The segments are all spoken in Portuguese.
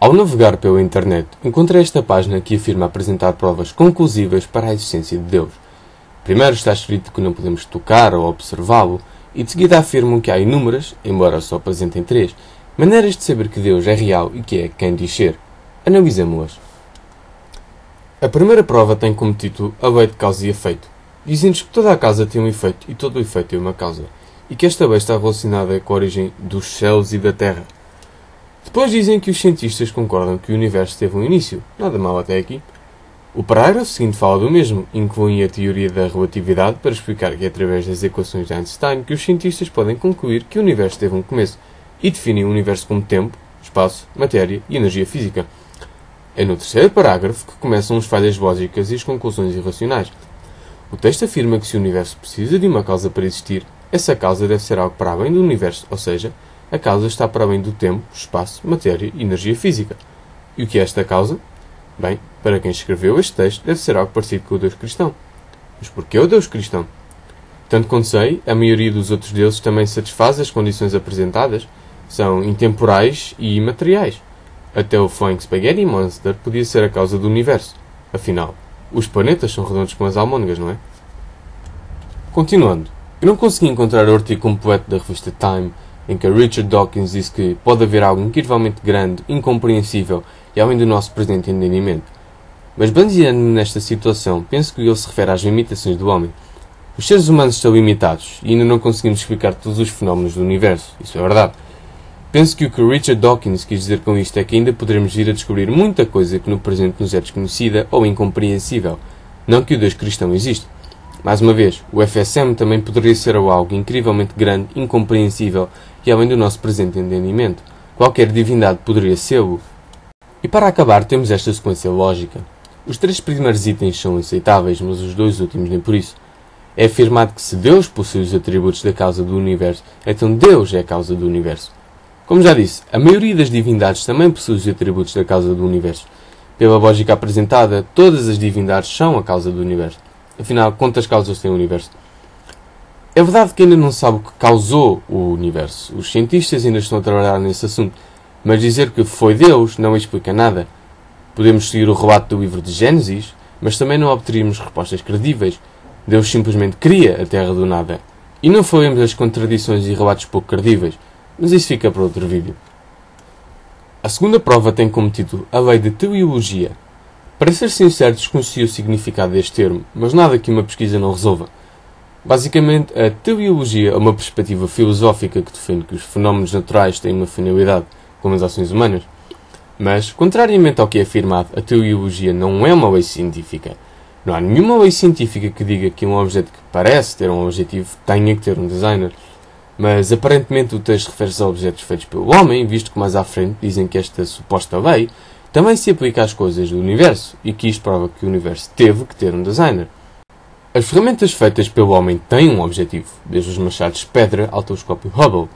Ao navegar pela internet, encontrei esta página que afirma apresentar provas conclusivas para a existência de Deus. Primeiro está escrito que não podemos tocar ou observá-lo, e de seguida afirmam que há inúmeras, embora só apresentem 3, maneiras de saber que Deus é real e que é quem diz ser. Analisemos-las. A primeira prova tem como título a lei de causa e efeito. Dizem-nos que toda a causa tem um efeito e todo o efeito tem uma causa, e que esta lei está relacionada com a origem dos céus e da terra. Depois dizem que os cientistas concordam que o universo teve um início, nada mal até aqui. O parágrafo seguinte fala do mesmo, incluindo a teoria da relatividade para explicar que é através das equações de Einstein que os cientistas podem concluir que o universo teve um começo e definem o universo como tempo, espaço, matéria e energia física. É no terceiro parágrafo que começam as falhas lógicas e as conclusões irracionais. O texto afirma que se o universo precisa de uma causa para existir, essa causa deve ser algo para além do universo, ou seja, a causa está para além do tempo, espaço, matéria e energia física. E o que é esta causa? Bem, para quem escreveu este texto, deve ser algo parecido com o Deus cristão. Mas porquê o Deus cristão? Tanto quanto sei, a maioria dos outros deuses também satisfaz as condições apresentadas, são intemporais e imateriais. Até o Flying Spaghetti Monster podia ser a causa do universo. Afinal, os planetas são redondos como as almôndegas, não é? Continuando, eu não consegui encontrar o artigo completo da revista Time em que Richard Dawkins disse que pode haver algo incrivelmente grande, incompreensível e além do nosso presente entendimento. Mas baseando-me nesta situação, penso que ele se refere às limitações do homem. Os seres humanos estão limitados e ainda não conseguimos explicar todos os fenómenos do universo. Isso é verdade. Penso que o que Richard Dawkins quis dizer com isto é que ainda poderemos vir a descobrir muita coisa que no presente nos é desconhecida ou incompreensível. Não que o Deus cristão existe. Mais uma vez, o FSM também poderia ser algo incrivelmente grande, incompreensível e além do nosso presente entendimento. Qualquer divindade poderia ser-o. E para acabar, temos esta sequência lógica. Os 3 primeiros itens são aceitáveis, mas os 2 últimos nem por isso. É afirmado que se Deus possui os atributos da causa do universo, então Deus é a causa do universo. Como já disse, a maioria das divindades também possui os atributos da causa do universo. Pela lógica apresentada, todas as divindades são a causa do universo. Afinal, quantas causas tem o universo? É verdade que ainda não sabe o que causou o universo. Os cientistas ainda estão a trabalhar nesse assunto. Mas dizer que foi Deus não explica nada. Podemos seguir o relato do livro de Gênesis, mas também não obteríamos respostas credíveis. Deus simplesmente cria a Terra do nada. E não falemos das contradições e relatos pouco credíveis. Mas isso fica para outro vídeo. A segunda prova tem como título a lei de teleologia. Para ser sincero, desconheci o significado deste termo, mas nada que uma pesquisa não resolva. Basicamente, a teleologia é uma perspectiva filosófica que defende que os fenómenos naturais têm uma finalidade, como as ações humanas. Mas, contrariamente ao que é afirmado, a teleologia não é uma lei científica. Não há nenhuma lei científica que diga que um objeto que parece ter um objetivo tenha que ter um designer. Mas, aparentemente, o texto refere-se a objetos feitos pelo homem, visto que mais à frente dizem que esta suposta lei também se aplica às coisas do universo, e que isto prova que o universo teve que ter um designer. As ferramentas feitas pelo homem têm um objetivo, desde os machados de pedra ao telescópio Hubble.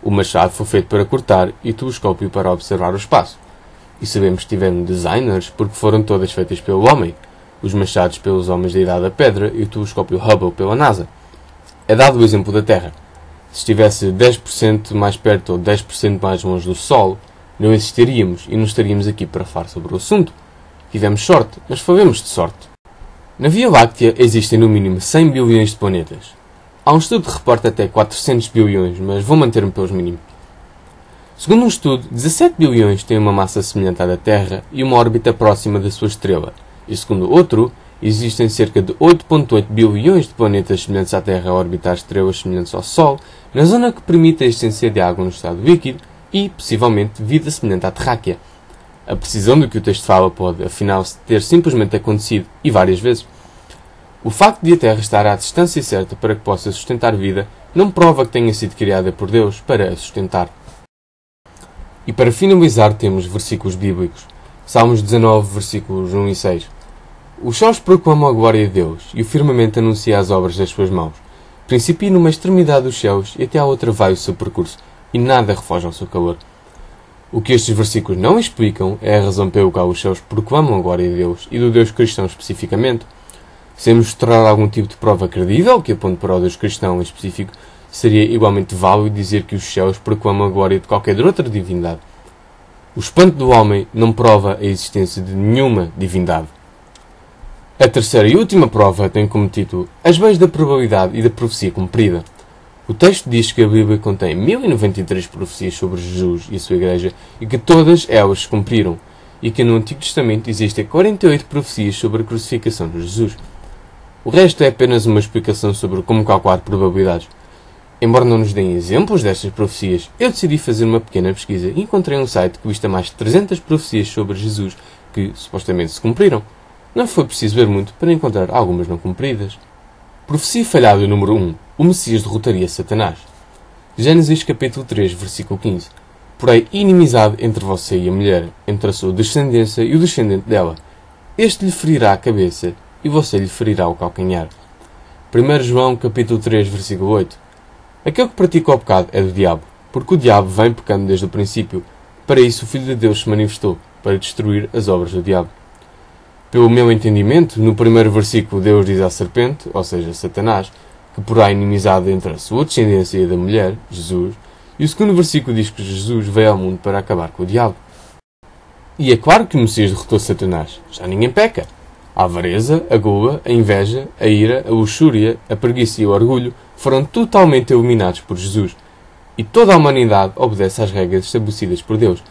O machado foi feito para cortar e o telescópio para observar o espaço. E sabemos que tiveram designers porque foram todas feitas pelo homem, os machados pelos homens da Idade da Pedra e o telescópio Hubble pela NASA. É dado o exemplo da Terra. Se estivesse 10% mais perto ou 10% mais longe do Sol, não existiríamos e não estaríamos aqui para falar sobre o assunto. Tivemos sorte, mas falemos de sorte. Na Via Láctea existem no mínimo 100 bilhões de planetas. Há um estudo que reporta até 400 bilhões, mas vou manter-me pelos mínimos. Segundo um estudo, 17 bilhões têm uma massa semelhante à da Terra e uma órbita próxima da sua estrela. E segundo outro, existem cerca de 8,8 bilhões de planetas semelhantes à Terra a orbitar estrelas semelhantes ao Sol, na zona que permite a existência de água no estado líquido e, possivelmente, vida semelhante à terráquea. A precisão do que o texto fala pode, afinal, ter simplesmente acontecido, e várias vezes. O facto de a Terra estar à distância certa para que possa sustentar vida não prova que tenha sido criada por Deus para a sustentar. E para finalizar temos versículos bíblicos. Salmos 19, versículos 1 e 6. Os céus proclamam a glória de Deus, e o firmamento anuncia as obras das suas mãos. Principia numa extremidade dos céus, e até à outra vai o seu percurso, e nada refoge ao seu calor. O que estes versículos não explicam é a razão pela qual os céus proclamam a glória de Deus, e do Deus cristão especificamente. Se mostrar algum tipo de prova credível que aponte para o Deus cristão em específico, seria igualmente válido dizer que os céus proclamam a glória de qualquer outra divindade. O espanto do homem não prova a existência de nenhuma divindade. A terceira e última prova tem como título As Leis da Probabilidade e da Profecia Cumprida. O texto diz que a Bíblia contém 1093 profecias sobre Jesus e a sua Igreja e que todas elas se cumpriram, e que no Antigo Testamento existem 48 profecias sobre a crucificação de Jesus. O resto é apenas uma explicação sobre como calcular probabilidades. Embora não nos deem exemplos destas profecias, eu decidi fazer uma pequena pesquisa e encontrei um site que lista mais de 300 profecias sobre Jesus que supostamente se cumpriram. Não foi preciso ver muito para encontrar algumas não cumpridas. Profecia falhada número 1. O Messias derrotaria Satanás. Gênesis capítulo 3, versículo 15. Porém, inimizade entre você e a mulher, entre a sua descendência e o descendente dela. Este lhe ferirá a cabeça e você lhe ferirá o calcanhar. 1 João capítulo 3, versículo 8. Aquele que pratica o pecado é do diabo, porque o diabo vem pecando desde o princípio. Para isso o Filho de Deus se manifestou, para destruir as obras do diabo. Pelo meu entendimento, no primeiro versículo Deus diz à serpente, ou seja, Satanás, que porá inimizade entre a sua descendência e a da mulher, Jesus, e o segundo versículo diz que Jesus veio ao mundo para acabar com o diabo. E é claro que o Messias derrotou Satanás. Já ninguém peca. A avareza, a gula, a inveja, a ira, a luxúria, a preguiça e o orgulho foram totalmente eliminados por Jesus. E toda a humanidade obedece às regras estabelecidas por Deus.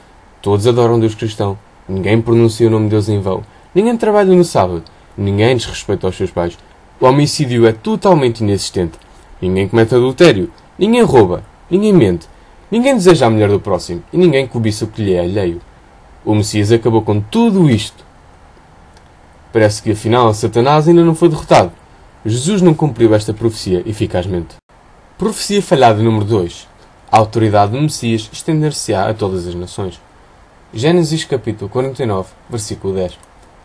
Todos adoram Deus cristão. Ninguém pronuncia o nome de Deus em vão. Ninguém trabalha no sábado. Ninguém desrespeita os seus pais. O homicídio é totalmente inexistente. Ninguém comete adultério. Ninguém rouba. Ninguém mente. Ninguém deseja a mulher do próximo. E ninguém cobiça o que lhe é alheio. O Messias acabou com tudo isto. Parece que afinal Satanás ainda não foi derrotado. Jesus não cumpriu esta profecia eficazmente. Profecia falhada número 2. A autoridade do Messias estender-se-á a todas as nações. Gênesis capítulo 49, versículo 10.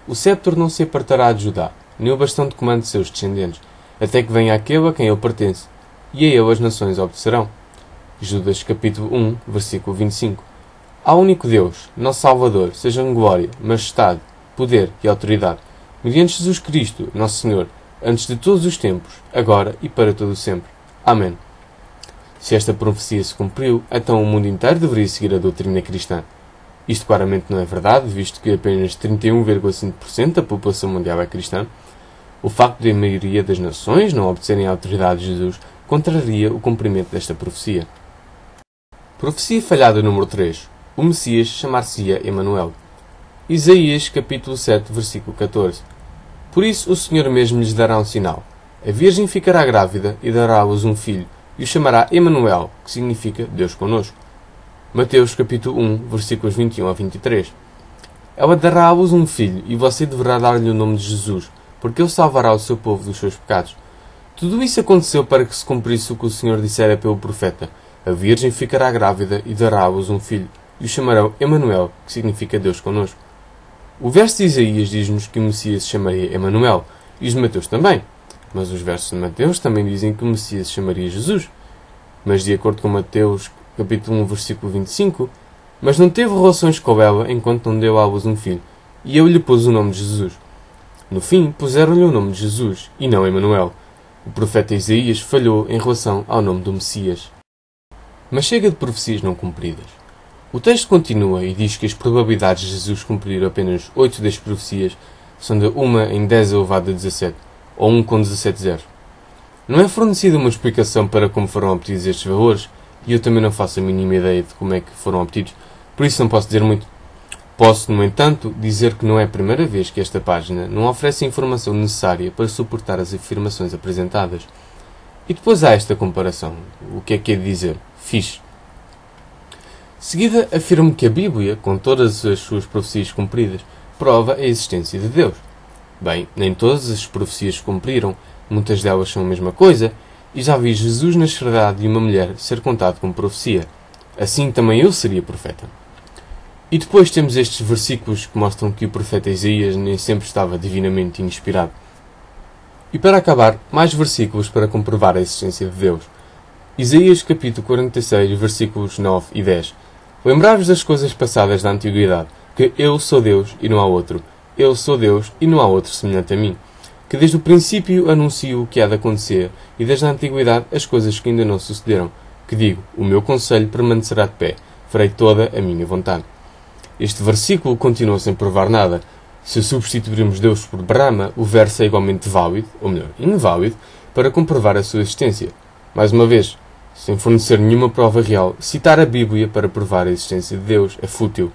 O sceptro não se apartará de Judá, nem o bastão de comando de seus descendentes, até que venha aquele a quem ele pertence, e a ele as nações obedecerão. Judas capítulo 1, versículo 25. Ao único Deus, nosso Salvador, sejam glória, majestade, poder e autoridade, mediante Jesus Cristo, nosso Senhor, antes de todos os tempos, agora e para todo o sempre. Amém. Se esta profecia se cumpriu, então o mundo inteiro deveria seguir a doutrina cristã. Isto claramente não é verdade, visto que apenas 31,5% da população mundial é cristã. O facto de a maioria das nações não obedecerem à autoridade de Jesus contraria o cumprimento desta profecia. Profecia falhada número 3. O Messias chamar-se-ia Emanuel. Isaías capítulo 7, versículo 14. Por isso o Senhor mesmo lhes dará um sinal. A Virgem ficará grávida e dará à luz um filho, e o chamará Emanuel, que significa Deus conosco. Mateus capítulo 1, versículos 21 a 23. Ela dará à luz um filho, e você deverá dar-lhe o nome de Jesus, porque ele salvará o seu povo dos seus pecados. Tudo isso aconteceu para que se cumprisse o que o Senhor dissera pelo profeta. A Virgem ficará grávida e dará à luz um filho, e o chamarão Emanuel, que significa Deus conosco. O verso de Isaías diz-nos que o Messias se chamaria Emanuel, e os de Mateus também. Mas os versos de Mateus também dizem que o Messias se chamaria Jesus. Mas de acordo com Mateus capítulo 1, versículo 25, mas não teve relações com ela enquanto não deu à luz um filho, e eu lhe pus o nome de Jesus. No fim, puseram-lhe o nome de Jesus, e não Emanuel. O profeta Isaías falhou em relação ao nome do Messias. Mas chega de profecias não cumpridas. O texto continua e diz que as probabilidades de Jesus cumprir apenas 8 das profecias são de 1 em 10 elevado a 17, ou 1 com 17 zeros. Não é fornecida uma explicação para como foram obtidos estes valores, e eu também não faço a mínima ideia de como é que foram obtidos, por isso não posso dizer muito. Posso, no entanto, dizer que não é a primeira vez que esta página não oferece a informação necessária para suportar as afirmações apresentadas. E depois há esta comparação. O que é de dizer? Fixe. Seguida, afirmo que a Bíblia, com todas as suas profecias cumpridas, prova a existência de Deus. Bem, nem todas as profecias se cumpriram, muitas delas são a mesma coisa, e já vi Jesus nascer de uma mulher ser contado como profecia. Assim também eu seria profeta. E depois temos estes versículos que mostram que o profeta Isaías nem sempre estava divinamente inspirado. E para acabar, mais versículos para comprovar a existência de Deus. Isaías capítulo 46, versículos 9 e 10. Lembrai-vos das coisas passadas da antiguidade, que eu sou Deus e não há outro. Eu sou Deus e não há outro semelhante a mim. Que desde o princípio anuncio o que há de acontecer, e desde a antiguidade as coisas que ainda não sucederam. Que digo, o meu conselho permanecerá de pé, farei toda a minha vontade. Este versículo continua sem provar nada. Se substituirmos Deus por Brahma, o verso é igualmente válido, ou melhor, inválido, para comprovar a sua existência. Mais uma vez, sem fornecer nenhuma prova real, citar a Bíblia para provar a existência de Deus é fútil.